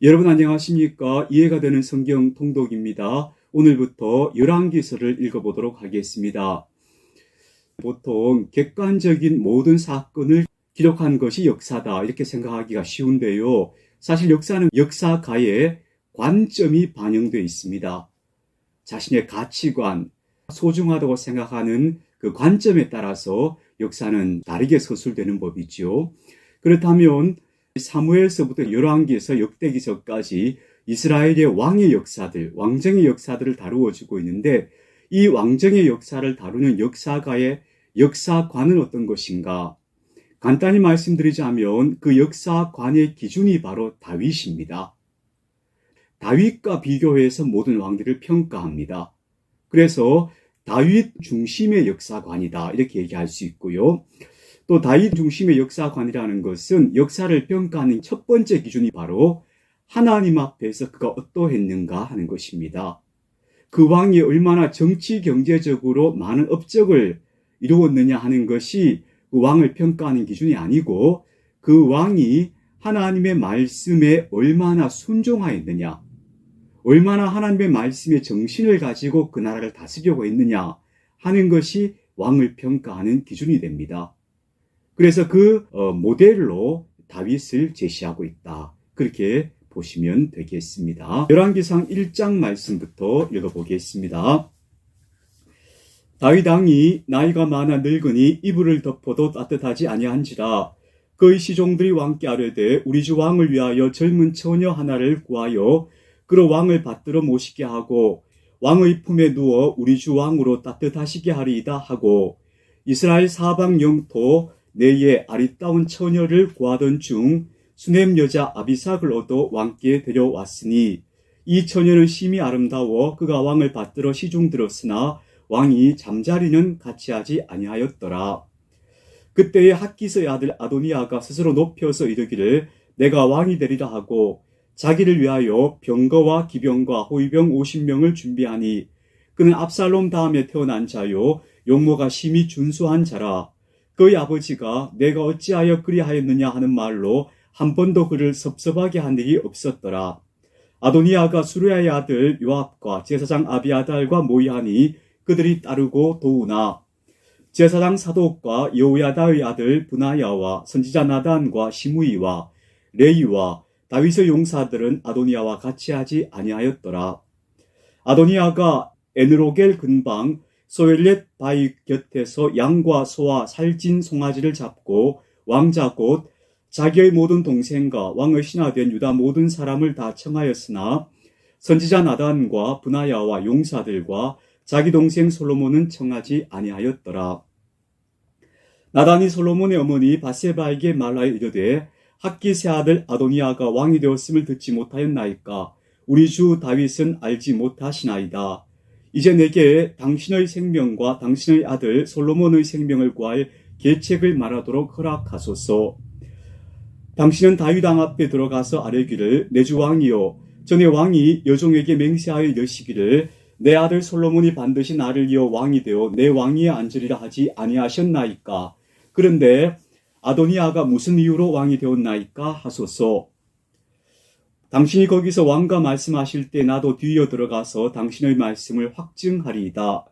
여러분 안녕하십니까? 이해가 되는 성경 통독입니다. 오늘부터 열왕기서를 읽어보도록 하겠습니다. 보통 객관적인 모든 사건을 기록한 것이 역사다 이렇게 생각하기가 쉬운데요. 사실 역사는 역사가의 관점이 반영되어 있습니다. 자신의 가치관, 소중하다고 생각하는 그 관점에 따라서 역사는 다르게 서술되는 법이죠. 그렇다면 사무엘서부터 열왕기에서 역대기서까지 이스라엘의 왕의 역사들, 왕정의 역사들을 다루어지고 있는데 이 왕정의 역사를 다루는 역사가의 역사관은 어떤 것인가? 간단히 말씀드리자면 그 역사관의 기준이 바로 다윗입니다. 다윗과 비교해서 모든 왕들을 평가합니다. 그래서 다윗 중심의 역사관이다 이렇게 얘기할 수 있고요. 또 다윗 중심의 역사관이라는 것은 역사를 평가하는 첫 번째 기준이 바로 하나님 앞에서 그가 어떠했는가 하는 것입니다. 그 왕이 얼마나 정치 경제적으로 많은 업적을 이루었느냐 하는 것이 그 왕을 평가하는 기준이 아니고 그 왕이 하나님의 말씀에 얼마나 순종하였느냐, 얼마나 하나님의 말씀에 정신을 가지고 그 나라를 다스리려고 했느냐 하는 것이 왕을 평가하는 기준이 됩니다. 그래서 그 모델로 다윗을 제시하고 있다. 그렇게 보시면 되겠습니다. 열왕기상 1장 말씀부터 읽어보겠습니다. 다윗 왕이 나이가 많아 늙으니 이불을 덮어도 따뜻하지 아니한지라 그의 시종들이 왕께 아뢰되 우리 주 왕을 위하여 젊은 처녀 하나를 구하여 그로 왕을 받들어 모시게 하고 왕의 품에 누워 우리 주 왕으로 따뜻하시게 하리이다 하고 이스라엘 사방 영토 내에 아리따운 처녀를 구하던 중 수넴 여자 아비삭을 얻어 왕께 데려왔으니 이 처녀는 심히 아름다워 그가 왕을 받들어 시중 들었으나 왕이 잠자리는 같이 하지 아니하였더라. 그때에 핫기스의 아들 아도니아가 스스로 높여서 이르기를 내가 왕이 되리라 하고 자기를 위하여 병거와 기병과 호위병 50명을 준비하니 그는 압살롬 다음에 태어난 자요 용모가 심히 준수한 자라. 그의 아버지가 내가 어찌하여 그리하였느냐 하는 말로 한 번도 그를 섭섭하게 한 일이 없었더라. 아도니아가 수르야의 아들 요압과 제사장 아비아달과 모이하니 그들이 따르고 도우나 제사장 사독과 여호야다의 아들 브나야와 선지자 나단과 시므이와 레이와 다윗의 용사들은 아도니아와 같이 하지 아니하였더라. 아도니아가 에느로겔 근방 소엘렛 바위 곁에서 양과 소와 살찐 송아지를 잡고 왕자 곧 자기의 모든 동생과 왕의 신하된 유다 모든 사람을 다 청하였으나 선지자 나단과 브나야와 용사들과 자기 동생 솔로몬은 청하지 아니하였더라. 나단이 솔로몬의 어머니 바세바에게 말하여 이르되 핫기스의 아들 아도니아가 왕이 되었음을 듣지 못하였나이까 우리 주 다윗은 알지 못하시나이다. 이제 내게 당신의 생명과 당신의 아들 솔로몬의 생명을 구할 계책을 말하도록 허락하소서. 당신은 다윗 왕 앞에 들어가서 아뢰기를 내 주 왕이요 전에 왕이 여종에게 맹세하여 이르시기를 내 아들 솔로몬이 반드시 나를 이어 왕이 되어 내 왕위에 앉으리라 하지 아니하셨나이까. 그런데 아도니아가 무슨 이유로 왕이 되었나이까 하소서. 당신이 거기서 왕과 말씀하실 때 나도 뒤이어 들어가서 당신의 말씀을 확증하리이다.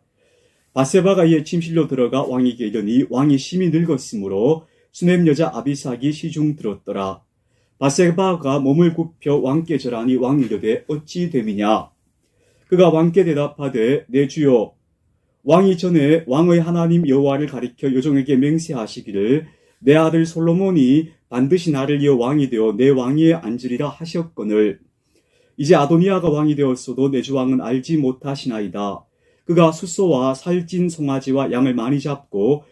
바세바가 이에 침실로 들어가 왕에게 이르니 왕이 심히 늙었으므로 수넴 여자 아비삭이 시중 들었더라. 바세바가 몸을 굽혀 왕께 절하니 왕이 이르되 어찌 됨이냐. 그가 왕께 대답하되 내 주여 왕이 전에 왕의 하나님 여호와를 가리켜 여종에게 맹세하시기를 내 아들 솔로몬이 반드시 나를 이어 왕이 되어 내 왕위에 앉으리라 하셨거늘 이제 아도니아가 왕이 되었어도 내 주 왕은 알지 못하시나이다. 그가 숫소와 살찐 송아지와 양을 많이 잡고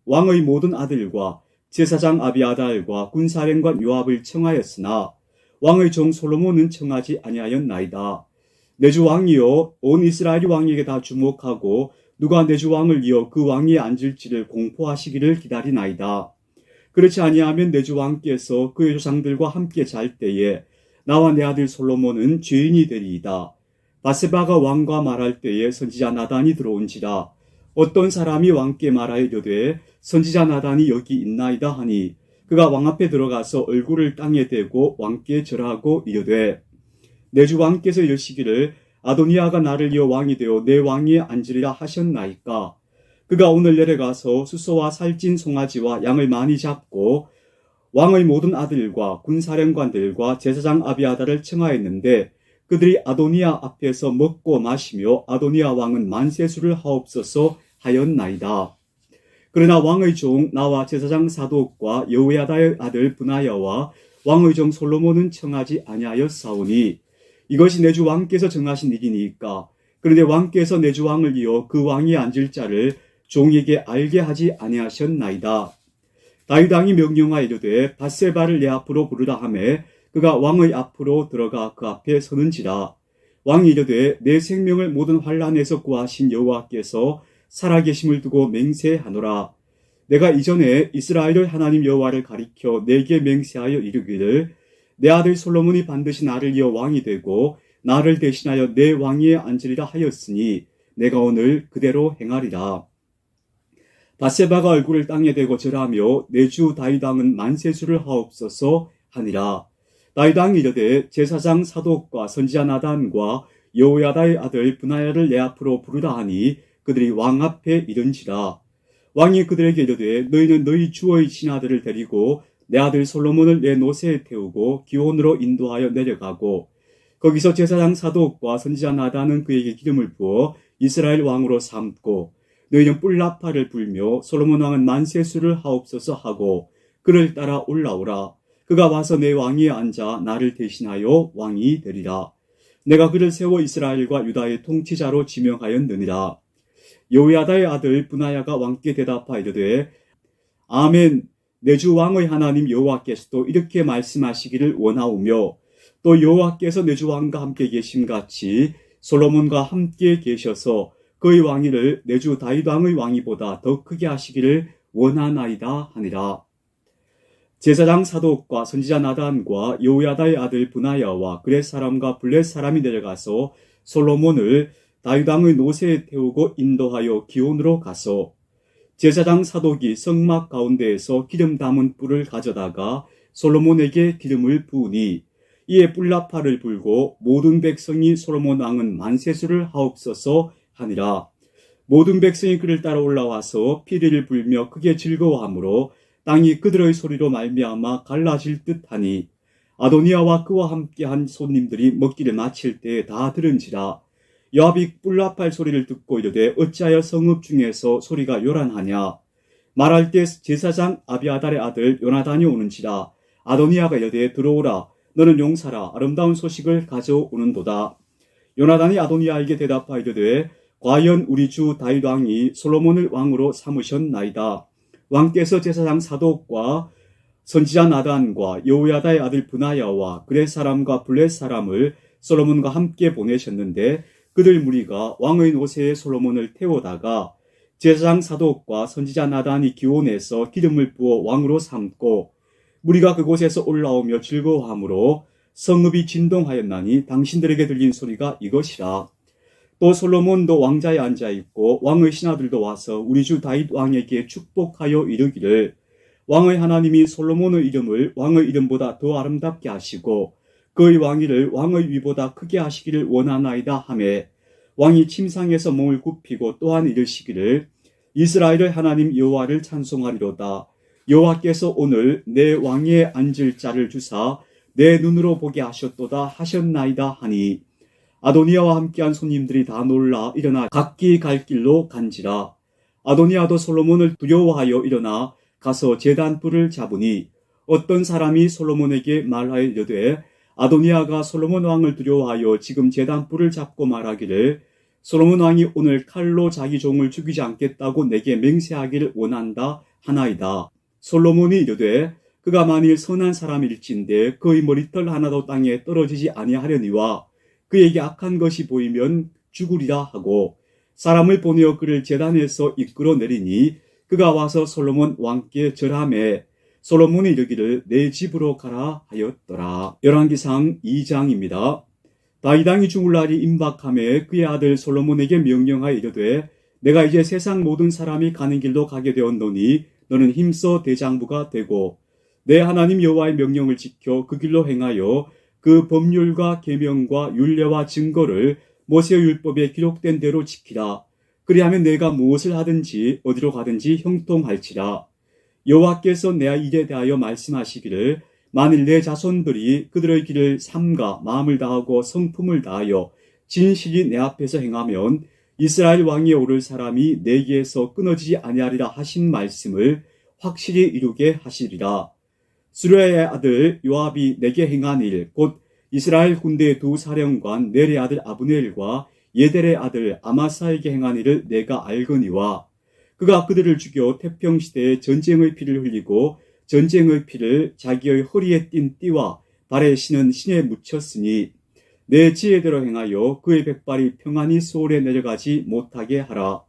왕의 모든 아들과 제사장 아비아달과 군사령관 요압을 청하였으나 왕의 종 솔로몬은 청하지 아니하였나이다. 내 주 왕이여 온 이스라엘이 왕에게 다 주목하고 누가 내 주 왕을 이어 그 왕위에 앉을지를 공포하시기를 기다리나이다. 그렇지 아니하면 내 주 왕께서 그의 조상들과 함께 잘 때에 나와 내 아들 솔로몬은 죄인이 되리이다. 바세바가 왕과 말할 때에 선지자 나단이 들어온지라 어떤 사람이 왕께 말하여 이르되 선지자 나단이 여기 있나이다 하니 그가 왕 앞에 들어가서 얼굴을 땅에 대고 왕께 절하고 이르되 내 주 왕께서 이르시기를 아도니아가 나를 이어 왕이 되어 내 왕위에 앉으리라 하셨나이까. 그가 오늘 내려가서 수소와 살찐 송아지와 양을 많이 잡고 왕의 모든 아들과 군사령관들과 제사장 아비아다를 청하였는데 그들이 아도니아 앞에서 먹고 마시며 아도니아 왕은 만세수를 하옵소서 하였나이다. 그러나 왕의 종 나와 제사장 사독과 여호야다의 아들 브나야와 왕의 종 솔로몬은 청하지 아니하였사오니 이것이 내 주 왕께서 정하신 일이니까. 그런데 왕께서 내 주 왕을 이어 그 왕위에 앉을 자를 종에게 알게 하지 아니하셨나이다. 다윗 왕이 명령하여 이르되 밧세바를 내 앞으로 부르라 하매 그가 왕의 앞으로 들어가 그 앞에 서는지라. 왕이 이르되 내 생명을 모든 환난에서 구하신 여호와께서 살아계심을 두고 맹세하노라. 내가 이전에 이스라엘의 하나님 여호와를 가리켜 내게 맹세하여 이르기를 내 아들 솔로몬이 반드시 나를 이어 왕이 되고 나를 대신하여 내 왕위에 앉으리라 하였으니 내가 오늘 그대로 행하리라. 밧세바가 얼굴을 땅에 대고 절하며 내 주 다윗 왕은 만세수를 하옵소서 하니라. 다윗 왕이 이르되 제사장 사독과 선지자 나단과 여호야다의 아들 브나야를 내 앞으로 부르라 하니 그들이 왕 앞에 이른지라. 왕이 그들에게 이르되 너희는 너희 주의 신하들을 데리고 내 아들 솔로몬을 내 노새에 태우고 기온으로 인도하여 내려가고 거기서 제사장 사독과 선지자 나단은 그에게 기름을 부어 이스라엘 왕으로 삼고 너희는 뿔나팔을 불며 솔로몬 왕은 만세수를 하옵소서 하고 그를 따라 올라오라. 그가 와서 내 왕위에 앉아 나를 대신하여 왕이 되리라. 내가 그를 세워 이스라엘과 유다의 통치자로 지명하였느니라. 여호야다의 아들 브나야가 왕께 대답하여 이르되 아멘. 내 주 왕의 하나님 여호와께서도 이렇게 말씀하시기를 원하오며 또 여호와께서 내 주 왕과 함께 계심같이 솔로몬과 함께 계셔서 그의 왕위를 내 주 다윗 왕의 왕위보다 더 크게 하시기를 원하나이다 하니라. 제사장 사독과 선지자 나단과 여호야다의 아들 브나야와 그렛 사람과 블렛 사람이 내려가서 솔로몬을 다윗 왕의 노새에 태우고 인도하여 기온으로 가서 제사장 사독이 성막 가운데에서 기름 담은 뿔을 가져다가 솔로몬에게 기름을 부으니 이에 뿔나팔을 불고 모든 백성이 솔로몬 왕은 만세수를 하옵소서 하니라. 모든 백성이 그를 따라 올라와서 피리를 불며 크게 즐거워하므로 땅이 그들의 소리로 말미암아 갈라질 듯하니 아도니아와 그와 함께한 손님들이 먹기를 마칠 때에 다 들은지라. 요압이 뿔나팔 소리를 듣고 이르되 어찌하여 성읍 중에서 소리가 요란하냐. 말할 때 제사장 아비아달의 아들 요나단이 오는지라. 아도니아가 이르되 들어오라. 너는 용사라. 아름다운 소식을 가져오는도다. 요나단이 아도니아에게 대답하여 이르되 과연 우리 주 다윗 왕이 솔로몬을 왕으로 삼으셨나이다. 왕께서 제사장 사독과 선지자 나단과 여호야다의 아들 브나야와 그렛 사람과 블렛 사람을 솔로몬과 함께 보내셨는데 그들 무리가 왕의 노새에 솔로몬을 태우다가 제사장 사독과 선지자 나단이 기온에서 기름을 부어 왕으로 삼고 무리가 그곳에서 올라오며 즐거워하므로 성읍이 진동하였나니 당신들에게 들린 소리가 이것이라. 또 솔로몬도 왕자에 앉아있고 왕의 신하들도 와서 우리 주 다윗 왕에게 축복하여 이르기를 왕의 하나님이 솔로몬의 이름을 왕의 이름보다 더 아름답게 하시고 그의 왕위를 왕의 위보다 크게 하시기를 원하나이다 하매 왕이 침상에서 몸을 굽히고 또한 이르시기를 이스라엘의 하나님 여호와를 찬송하리로다. 여호와께서 오늘 내 왕위에 앉을 자를 주사 내 눈으로 보게 하셨도다 하셨나이다 하니 아도니아와 함께한 손님들이 다 놀라 일어나 각기 갈 길로 간지라. 아도니아도 솔로몬을 두려워하여 일어나 가서 제단불을 잡으니 어떤 사람이 솔로몬에게 말하여 이르되 아도니아가 솔로몬 왕을 두려워하여 지금 제단불을 잡고 말하기를 솔로몬 왕이 오늘 칼로 자기 종을 죽이지 않겠다고 내게 맹세하기를 원한다 하나이다. 솔로몬이 이르되 그가 만일 선한 사람일진데 그의 머리털 하나도 땅에 떨어지지 아니하려니와 그에게 악한 것이 보이면 죽으리라 하고 사람을 보내어 그를 제단에서 이끌어 내리니 그가 와서 솔로몬 왕께 절하매 솔로몬이 이르기를 내 집으로 가라 하였더라. 열왕기상 2장입니다. 다윗 왕이 죽을 날이 임박하매 그의 아들 솔로몬에게 명령하여 이르되 내가 이제 세상 모든 사람이 가는 길로 가게 되었노니 너는 힘써 대장부가 되고 내 하나님 여호와의 명령을 지켜 그 길로 행하여 그 법률과 계명과 율례와 증거를 모세의 율법에 기록된 대로 지키라. 그리하면 내가 무엇을 하든지 어디로 가든지 형통할지라. 여호와께서 내 일에 대하여 말씀하시기를 만일 내 자손들이 그들의 길을 삼가 마음을 다하고 성품을 다하여 진실이 내 앞에서 행하면 이스라엘 왕위에 오를 사람이 내게서 끊어지지 아니하리라 하신 말씀을 확실히 이루게 하시리라. 수르야의 아들 요압이 내게 행한 일, 곧 이스라엘 군대의 두 사령관 넬의 아들 아브넬과 예델의 아들 아마사에게 행한 일을 내가 알거니와 그가 그들을 죽여 태평시대에 전쟁의 피를 흘리고 전쟁의 피를 자기의 허리에 띤 띠와 발에 신은 신에 묻혔으니 내 지혜대로 행하여 그의 백발이 평안히 소홀에 내려가지 못하게 하라.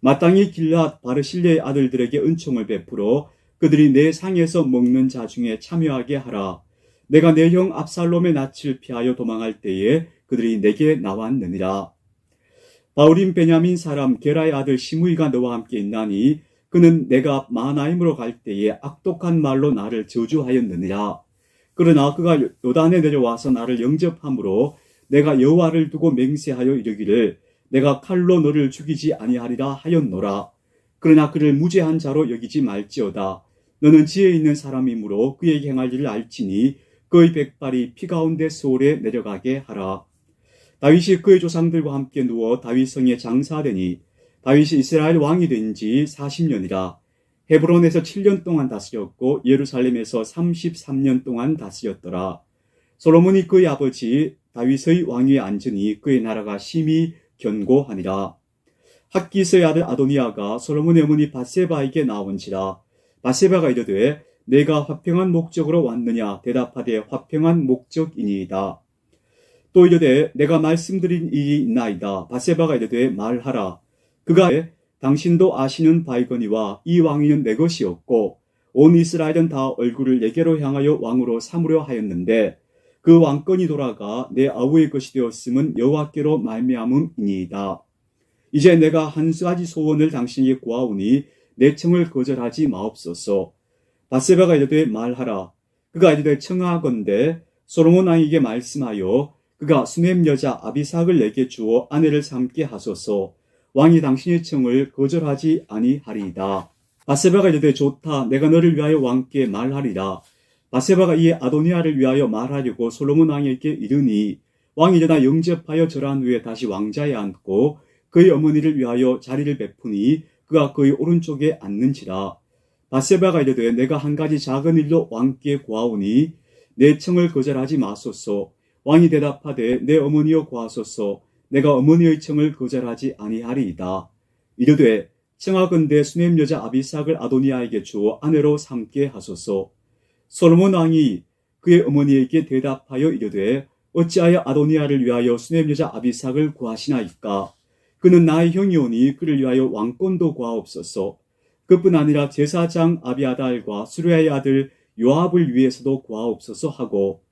마땅히 길앗 바르실레의 아들들에게 은총을 베풀어 그들이 내 상에서 먹는 자 중에 참여하게 하라. 내가 내 형 압살롬의 낯을 피하여 도망할 때에 그들이 내게 나왔느니라. 바울임 베냐민 사람 게라의 아들 시므이가 너와 함께 있나니 그는 내가 마하나임으로 갈 때에 악독한 말로 나를 저주하였느니라. 그러나 그가 요단에 내려와서 나를 영접함으로 내가 여호와를 두고 맹세하여 이르기를 내가 칼로 너를 죽이지 아니하리라 하였노라. 그러나 그를 무죄한 자로 여기지 말지어다. 너는 지혜 있는 사람이므로 그에게 행할 일을 알지니 그의 백발이 피 가운데 소홀에 내려가게 하라. 다윗이 그의 조상들과 함께 누워 다윗성에 장사되니 다윗이 이스라엘 왕이 된 지 40년이라. 헤브론에서 7년 동안 다스렸고 예루살렘에서 33년 동안 다스렸더라. 솔로몬이 그의 아버지 다윗의 왕위에 앉으니 그의 나라가 심히 견고하니라. 학기스의 아들 아도니아가 솔로몬의 어머니 밧세바에게 나온지라. 밧세바가 이르되 내가 화평한 목적으로 왔느냐 대답하되 화평한 목적이니이다. 또 이르되 내가 말씀드린 일이 있나이다. 밧세바가 이르되 말하라. 그가 당신도 아시는 바이거니와 이 왕위는 내 것이었고 온 이스라엘은 다 얼굴을 내게로 향하여 왕으로 삼으려 하였는데 그 왕권이 돌아가 내 아우의 것이 되었음은 여호와께로 말미암음이니이다. 이제 내가 한 가지 소원을 당신에게 구하오니 내 청을 거절하지 마옵소서. 밧세바가 이르되 말하라. 그가 이르되 청하건대 솔로몬 왕에게 말씀하여 그가 수넴 여자 아비삭을 내게 주어 아내를 삼게 하소서. 왕이 당신의 청을 거절하지 아니하리이다. 밧세바가 이르되 좋다. 내가 너를 위하여 왕께 말하리라. 밧세바가 이에 아도니아를 위하여 말하려고 솔로몬 왕에게 이르니 왕이 일어나 영접하여 절한 후에 다시 왕자에 앉고 그의 어머니를 위하여 자리를 베푸니 그가 그의 오른쪽에 앉는지라. 밧세바가 이르되 내가 한 가지 작은 일로 왕께 구하오니 내 청을 거절하지 마소서. 왕이 대답하되 내 어머니여 구하소서. 내가 어머니의 청을 거절하지 아니하리이다. 이르되 청하건대 수넴 여자 아비삭을 아도니아에게 주어 아내로 삼게 하소서. 솔로몬 왕이 그의 어머니에게 대답하여 이르되 어찌하여 아도니아를 위하여 수넴 여자 아비삭을 구하시나이까. 그는 나의 형이오니 그를 위하여 왕권도 구하옵소서. 그뿐 아니라 제사장 아비아달과 수르야의 아들 요압을 위해서도 구하옵소서 하고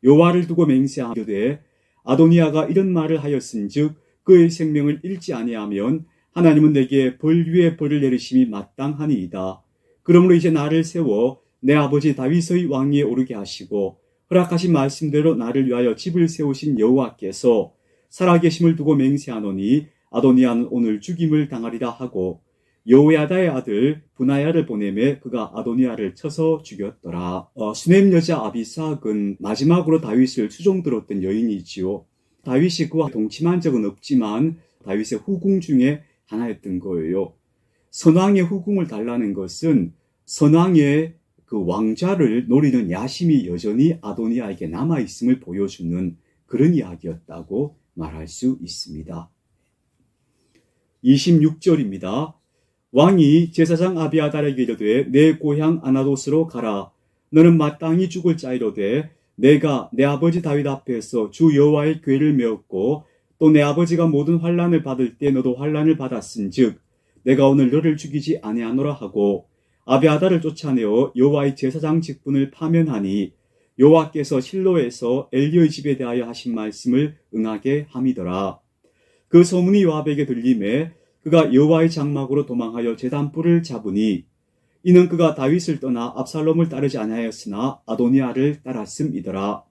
여호와를 두고 맹세하되 아도니아가 이런 말을 하였은즉 그의 생명을 잃지 아니하면 하나님은 내게 벌 위에 벌을 내리심이 마땅하니이다. 그러므로 이제 나를 세워 내 아버지 다윗의 왕위에 오르게 하시고 허락하신 말씀대로 나를 위하여 집을 세우신 여호와께서 살아계심을 두고 맹세하노니 아도니아는 오늘 죽임을 당하리라 하고 여호야다의 아들 분하야를 보내매 그가 아도니아를 쳐서 죽였더라. 수넴 여자 아비삭은 마지막으로 다윗을 추종들었던 여인이지요. 다윗이 그와 동침한 적은 없지만 다윗의 후궁 중에 하나였던 거예요. 선왕의 후궁을 달라는 것은 선왕의 그 왕좌를 노리는 야심이 여전히 아도니아에게 남아있음을 보여주는 그런 이야기였다고 말할 수 있습니다. 26절입니다. 왕이 제사장 아비아달에게 이르되 내 고향 아나도스로 가라. 너는 마땅히 죽을 자이로되 내가 내 아버지 다윗 앞에서 주 여호와의 궤를 메었고 또 내 아버지가 모든 환난을 받을 때 너도 환난을 받았은즉 내가 오늘 너를 죽이지 아니하노라 하고 아비아달을 쫓아내어 여호와의 제사장 직분을 파면하니 여호와께서 실로에서 엘리의 집에 대하여 하신 말씀을 응하게 함이더라. 그 소문이 요압에게 들림에 그가 여호와의 장막으로 도망하여 제단불을 잡으니 이는 그가 다윗을 떠나 압살롬을 따르지 아니하였으나 아도니아를 따랐음이더라.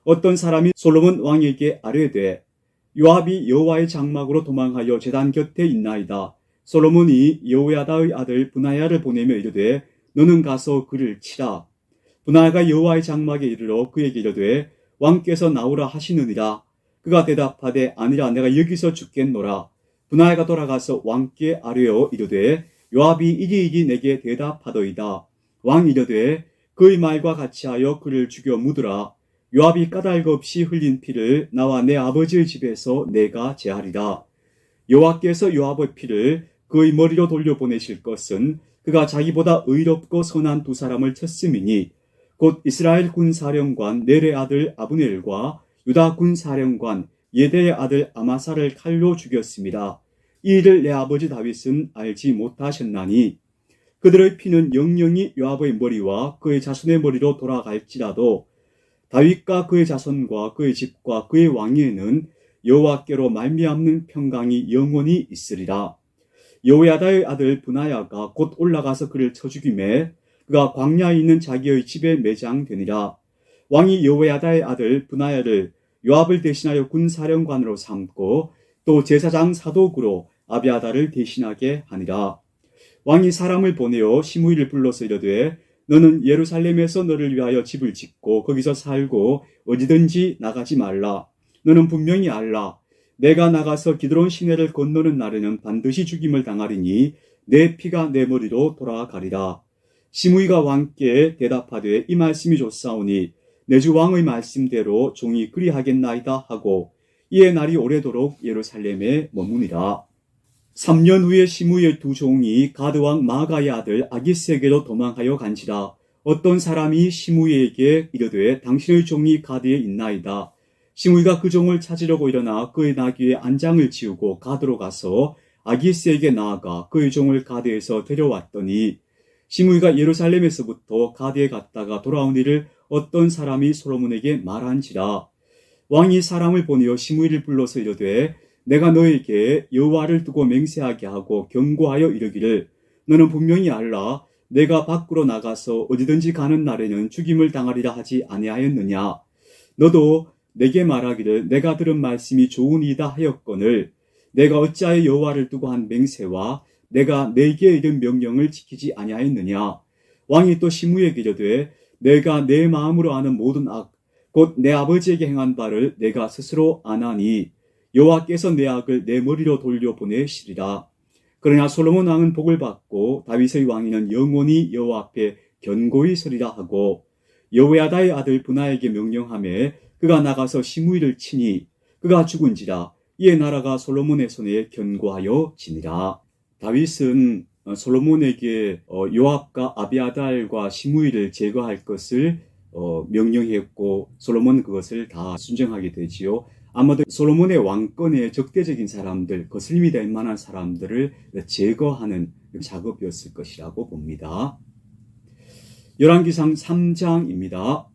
어떤 사람이 솔로몬 왕에게 아뢰되 요압이 여호와의 장막으로 도망하여 제단 곁에 있나이다. 솔로몬이 여호야다의 아들 브나야를 보내며 이르되 너는 가서 그를 치라. 브나야가 여호와의 장막에 이르러 그에게 이르되 왕께서 나오라 하시느니라. 그가 대답하되 아니라 내가 여기서 죽겠노라. 브나야가 돌아가서 왕께 아뢰어 이르되 요압이 이리이리 내게 대답하더이다. 왕 이르되 그의 말과 같이 하여 그를 죽여 묻으라. 요압이 까닭 없이 흘린 피를 나와 내 아버지의 집에서 내가 제하리라. 여호와께서 요압의 피를 그의 머리로 돌려보내실 것은 그가 자기보다 의롭고 선한 두 사람을 쳤음이니 곧 이스라엘 군사령관 넬의 아들 아브넬과 유다 군사령관 예대의 아들 아마사를 칼로 죽였습니다. 이 일을 내 아버지 다윗은 알지 못하셨나니 그들의 피는 영영이 요압의 머리와 그의 자손의 머리로 돌아갈지라도 다윗과 그의 자손과 그의 집과 그의 왕위에는 여호와께로 말미암는 평강이 영원히 있으리라. 여호야다의 아들 브나야가 곧 올라가서 그를 쳐 죽이매 그가 광야에 있는 자기의 집에 매장되니라. 왕이 여호야다의 아들 브나야를 요압을 대신하여 군사령관으로 삼고 또 제사장 사독으로 아비아다를 대신하게 하니라. 왕이 사람을 보내어 시므이를 불러서 이르되 너는 예루살렘에서 너를 위하여 집을 짓고 거기서 살고 어디든지 나가지 말라. 너는 분명히 알라. 내가 나가서 기드론 시내를 건너는 날에는 반드시 죽임을 당하리니 내 피가 내 머리로 돌아가리라. 시므이가 왕께 대답하되 이 말씀이 좋사오니 내 주 왕의 말씀대로 종이 그리하겠나이다 하고 이에 날이 오래도록 예루살렘에 머무니라. 3년 후에 시므이의 두 종이 가드왕 마가의 아들 아기스에게로 도망하여 간지라. 어떤 사람이 시므이에게 이르되 당신의 종이 가드에 있나이다. 시므이가 그 종을 찾으려고 일어나 그의 나귀에 안장을 지우고 가드로 가서 아기스에게 나아가 그의 종을 가드에서 데려왔더니 시므이가 예루살렘에서부터 가드에 갔다가 돌아온 일을 어떤 사람이 솔로몬에게 말한지라. 왕이 사람을 보내어 시므이를 불러서 이르되 내가 너에게 여호와를 두고 맹세하게 하고 경고하여 이르기를 너는 분명히 알라. 내가 밖으로 나가서 어디든지 가는 날에는 죽임을 당하리라 하지 아니하였느냐. 너도 내게 말하기를 내가 들은 말씀이 좋으니이다 하였거늘 내가 어찌하여 여호와를 두고 한 맹세와 내가 내게 이른 명령을 지키지 아니하였느냐. 왕이 또 시므이에게 이르되 내가 내 마음으로 아는 모든 악 곧 내 아버지에게 행한 바를 내가 스스로 아나니 여호와께서 내 악을 내 머리로 돌려보내시리라. 그러나 솔로몬 왕은 복을 받고 다윗의 왕위는 영원히 여호와 앞에 견고히 서리라 하고 여호야다의 아들 브나에게 명령하매 그가 나가서 시므이를 치니 그가 죽은지라. 이에 나라가 솔로몬의 손에 견고하여 지니라. 다윗은 솔로몬에게 요압과 아비아달과 시므이를 제거할 것을 명령했고 솔로몬은 그것을 다 순종하게 되지요. 아마도 솔로몬의 왕권에 적대적인 사람들, 거슬림이 될 만한 사람들을 제거하는 작업이었을 것이라고 봅니다. 열왕기상 3장입니다.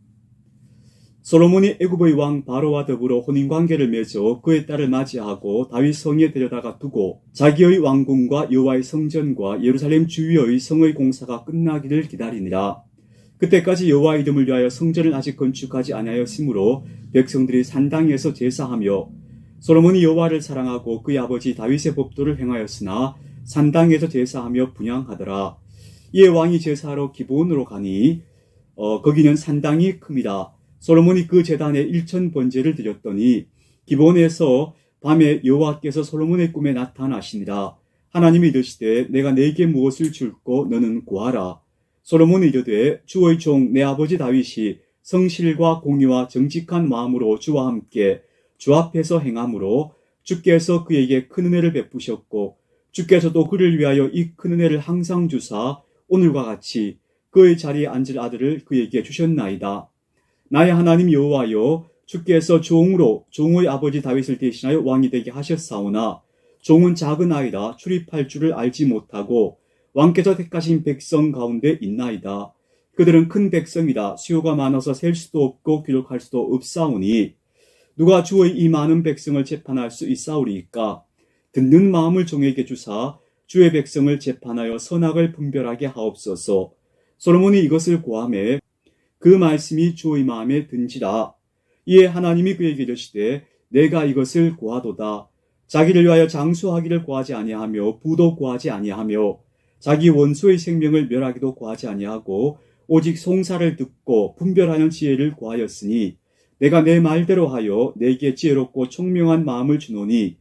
솔로몬이 애굽의 왕 바로와 더불어 혼인관계를 맺어 그의 딸을 맞이하고 다윗 성에 데려다가 두고 자기의 왕궁과 여호와의 성전과 예루살렘 주위의 성의 공사가 끝나기를 기다리니라. 그때까지 여호와 이름을 위하여 성전을 아직 건축하지 아니하였으므로 백성들이 산당에서 제사하며 솔로몬이 여호와를 사랑하고 그의 아버지 다윗의 법도를 행하였으나 산당에서 제사하며 분향하더라. 이에 왕이 제사하러 기브온으로 가니 거기는 산당이 큼이라. 솔로몬이 그 제단에 1000번제를 드렸더니 기브온에서 밤에 여호와께서 솔로몬의 꿈에 나타나시니라. 하나님이 이르시되 내가 네게 무엇을 줄고 너는 구하라. 솔로몬이 이르되 주의 종 내 아버지 다윗이 성실과 공의와 정직한 마음으로 주와 함께 주 앞에서 행함으로 주께서 그에게 큰 은혜를 베푸셨고 주께서도 그를 위하여 이 큰 은혜를 항상 주사 오늘과 같이 그의 자리에 앉을 아들을 그에게 주셨나이다. 나의 하나님 여호와여 주께서 종으로 종의 아버지 다윗을 대신하여 왕이 되게 하셨사오나 종은 작은 아이라 출입할 줄을 알지 못하고 왕께서 택하신 백성 가운데 있나이다. 그들은 큰 백성이라 수요가 많아서 셀 수도 없고 기록할 수도 없사오니 누가 주의 이 많은 백성을 재판할 수 있사오리이까. 듣는 마음을 종에게 주사 주의 백성을 재판하여 선악을 분별하게 하옵소서. 솔로몬이 이것을 고하매 그 말씀이 주의 마음에 든지라. 이에 하나님이 그에게 이르시되 내가 이것을 고하도다. 자기를 위하여 장수하기를 고하지 아니하며 부도 고하지 아니하며 자기 원수의 생명을 멸하기도 고하지 아니하고 오직 송사를 듣고 분별하는 지혜를 고하였으니 내가 내 말대로 하여 내게 지혜롭고 총명한 마음을 주노니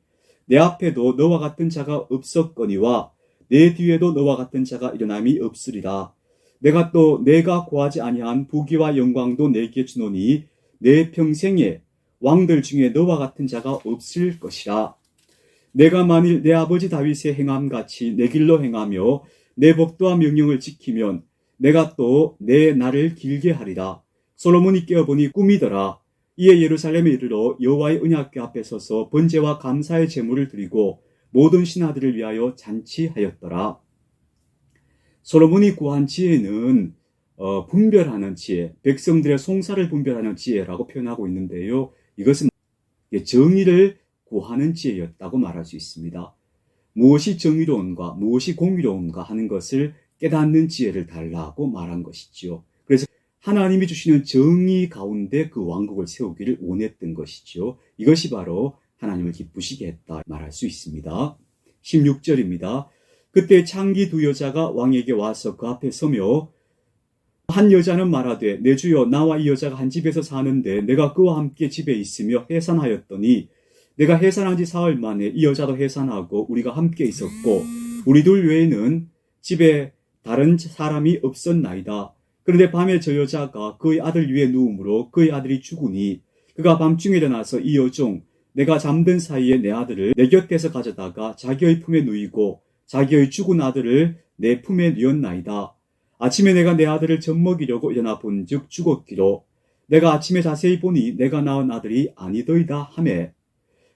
내 앞에도 너와 같은 자가 없었거니와 내 뒤에도 너와 같은 자가 일어남이 없으리라. 내가 또 내가 고하지 아니한 부귀와 영광도 내게 주노니 내 평생에 왕들 중에 너와 같은 자가 없을 것이라. 내가 만일 내 아버지 다윗의 행함같이 내 길로 행하며 내 법도와 명령을 지키면 내가 또 내 날을 길게 하리라. 솔로몬이 깨어보니 꿈이더라. 이에 예루살렘에 이르러 여호와의 언약궤 앞에 서서 번제와 감사의 제물을 드리고 모든 신하들을 위하여 잔치하였더라. 솔로몬이 구한 지혜는 분별하는 지혜, 백성들의 송사를 분별하는 지혜라고 표현하고 있는데요. 이것은 정의를 구하는 지혜였다고 말할 수 있습니다. 무엇이 정의로운가, 무엇이 공의로운가 하는 것을 깨닫는 지혜를 달라고 말한 것이죠. 그래서 하나님이 주시는 정의 가운데 그 왕국을 세우기를 원했던 것이죠. 이것이 바로 하나님을 기쁘시게 했다 말할 수 있습니다. 16절입니다. 그때 창기 두 여자가 왕에게 와서 그 앞에 서며 한 여자는 말하되 내 주여 나와 이 여자가 한 집에서 사는데 내가 그와 함께 집에 있으며 해산하였더니 내가 해산한 지 사흘 만에 이 여자도 해산하고 우리가 함께 있었고 우리 둘 외에는 집에 다른 사람이 없었나이다. 그런데 밤에 저 여자가 그의 아들 위에 누움으로 그의 아들이 죽으니 그가 밤중에 일어나서 이 여종 내가 잠든 사이에 내 아들을 내 곁에서 가져다가 자기의 품에 누이고 자기의 죽은 아들을 내 품에 누였나이다. 아침에 내가 내 아들을 젖먹이려고 일어나 본즉 죽었기로 내가 아침에 자세히 보니 내가 낳은 아들이 아니더이다 하매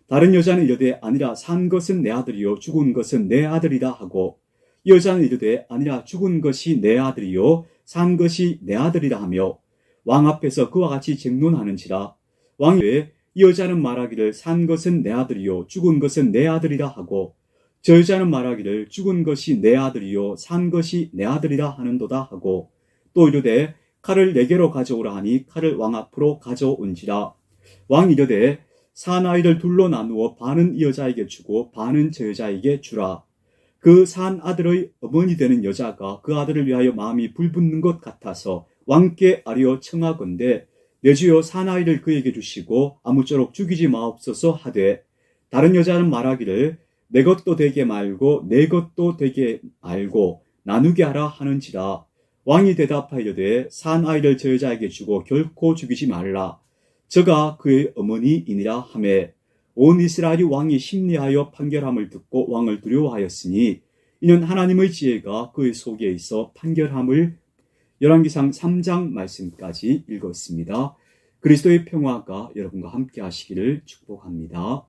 다른 여자는 이르되 아니라 산 것은 내 아들이요 죽은 것은 내 아들이다 하고 이 여자는 이르되 아니라 죽은 것이 내 아들이요 산 것이 내 아들이라 하며 왕 앞에서 그와 같이 쟁론하는지라. 왕이 이 여자는 말하기를 산 것은 내 아들이요 죽은 것은 내 아들이라 하고 저 여자는 말하기를 죽은 것이 내 아들이요 산 것이 내 아들이라 하는도다 하고 또 이르되 칼을 내게로 가져오라 하니 칼을 왕 앞으로 가져온지라. 왕이 이르되 산 아이를 둘로 나누어 반은 이 여자에게 주고 반은 저 여자에게 주라. 그 산 아들의 어머니 되는 여자가 그 아들을 위하여 마음이 불붙는 것 같아서 왕께 아뢰어 청하건대 내 주여 산 아이를 그에게 주시고 아무쪼록 죽이지 마옵소서 하되 다른 여자는 말하기를 내 것도 되게 말고 내 것도 되게 말고 나누게 하라 하는지라. 왕이 대답하이르되 산 아이를 저 여자에게 주고 결코 죽이지 말라. 저가 그의 어머니이니라 하매 온 이스라엘이 왕이 심리하여 판결함을 듣고 왕을 두려워하였으니 이는 하나님의 지혜가 그의 속에 있어 판결함을 열왕기상 3장 말씀까지 읽었습니다. 그리스도의 평화가 여러분과 함께 하시기를 축복합니다.